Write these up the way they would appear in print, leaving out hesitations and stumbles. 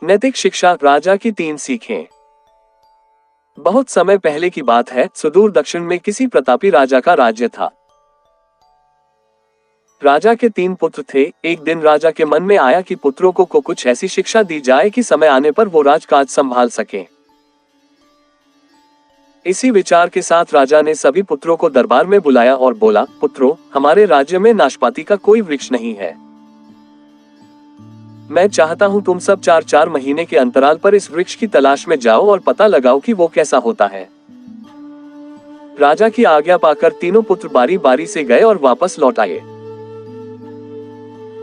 नैतिक शिक्षा, राजा की 3 सीखें। बहुत समय पहले की बात है, सुदूर दक्षिण में किसी प्रतापी राजा का राज्य था। राजा के 3 पुत्र थे। एक दिन राजा के मन में आया कि पुत्रों को कुछ ऐसी शिक्षा दी जाए कि समय आने पर वो राजकाज संभाल सकें। इसी विचार के साथ राजा ने सभी पुत्रों को दरबार में बुलाया और बोला, पुत्रों, हमारे राज्य में नाशपाती का कोई वृक्ष नहीं है। मैं चाहता हूं तुम सब 4-4 महीने के अंतराल पर इस वृक्ष की तलाश में जाओ और पता लगाओ कि वो कैसा होता है। राजा की आज्ञा पाकर तीनों पुत्र बारी बारी से गए और वापस लौट आए।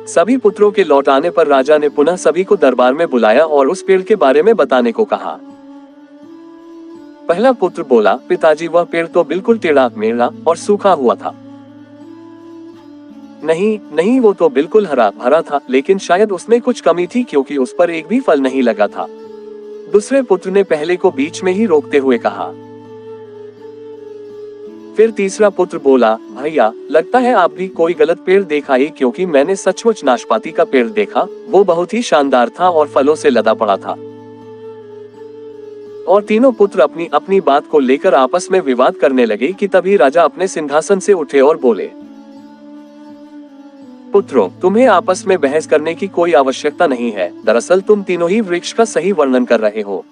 सभी पुत्रों के लौट आने पर राजा ने पुनः सभी को दरबार में बुलाया और उस पेड़ के बारे में बताने को कहा। पहला पुत्र बोला, पिताजी, वह पेड़ तो बिल्कुल टेढ़ा मेढ़ा और सूखा हुआ था। नहीं, वो तो बिल्कुल हरा भरा था, लेकिन शायद उसमें कुछ कमी थी क्योंकि उस पर एक भी फल नहीं लगा था। दूसरे पुत्र ने पहले को बीच में ही रोकते हुए कहा। फिर तीसरा पुत्र बोला, भैया, लगता है आप भी कोई गलत पेड़ देखा ही, क्योंकि मैंने सचमुच नाशपाती का पेड़ देखा। वो बहुत ही शानदार था और फलों से लदा पड़ा था। और तीनों पुत्र अपनी अपनी बात को लेकर आपस में विवाद करने लगे कि तभी राजा अपने सिंहासन से उठे और बोले, पुत्रों, तुम्हें आपस में बहस करने की कोई आवश्यकता नहीं है। दरअसल तुम तीनों ही वृक्ष का सही वर्णन कर रहे हो।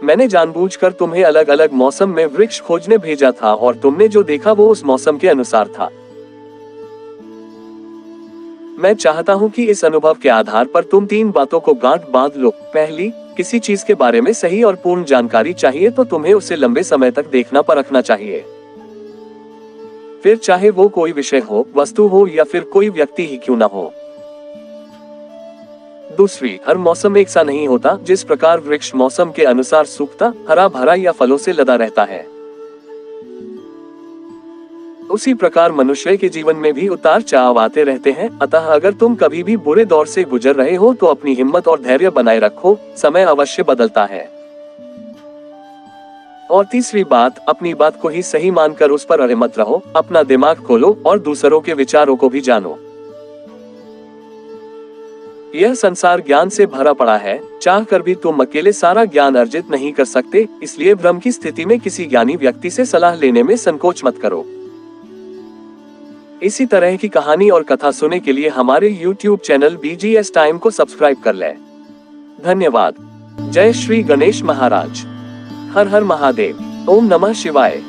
मैंने जानबूझकर तुम्हें अलग अलग मौसम में वृक्ष खोजने भेजा था और तुमने जो देखा वो उस मौसम के अनुसार था। मैं चाहता हूं कि इस अनुभव के आधार पर तुम 3 बातों को गांठ बांध लो। पहली, किसी चीज के बारे में सही और पूर्ण जानकारी चाहिए तो तुम्हें उसे लंबे समय तक देखना परखना चाहिए। फिर चाहे वो कोई विषय हो, वस्तु हो या फिर कोई व्यक्ति ही क्यों ना हो। दूसरी, हर मौसम एक सा नहीं होता। जिस प्रकार वृक्ष मौसम के अनुसार सूखता, हरा भरा या फलों से लदा रहता है, उसी प्रकार मनुष्य के जीवन में भी उतार चढ़ाव आते रहते हैं। अतः अगर तुम कभी भी बुरे दौर से गुजर रहे हो तो अपनी हिम्मत और धैर्य बनाए रखो, समय अवश्य बदलता है। और तीसरी बात, अपनी बात को ही सही मानकर उस पर अड़े मत रहो। अपना दिमाग खोलो और दूसरों के विचारों को भी जानो। यह संसार ज्ञान से भरा पड़ा है। चाहकर भी तुम अकेले सारा ज्ञान अर्जित नहीं कर सकते। इसलिए भ्रम की स्थिति में किसी ज्ञानी व्यक्ति से सलाह लेने में संकोच मत करो। इसी तरह की कहानी और कथा सुनने के लिए हमारे YouTube चैनल BGS टाइम को सब्सक्राइब कर लें। धन्यवाद। जय श्री गणेश महाराज। हर हर महादेव। ओम नमः शिवाय।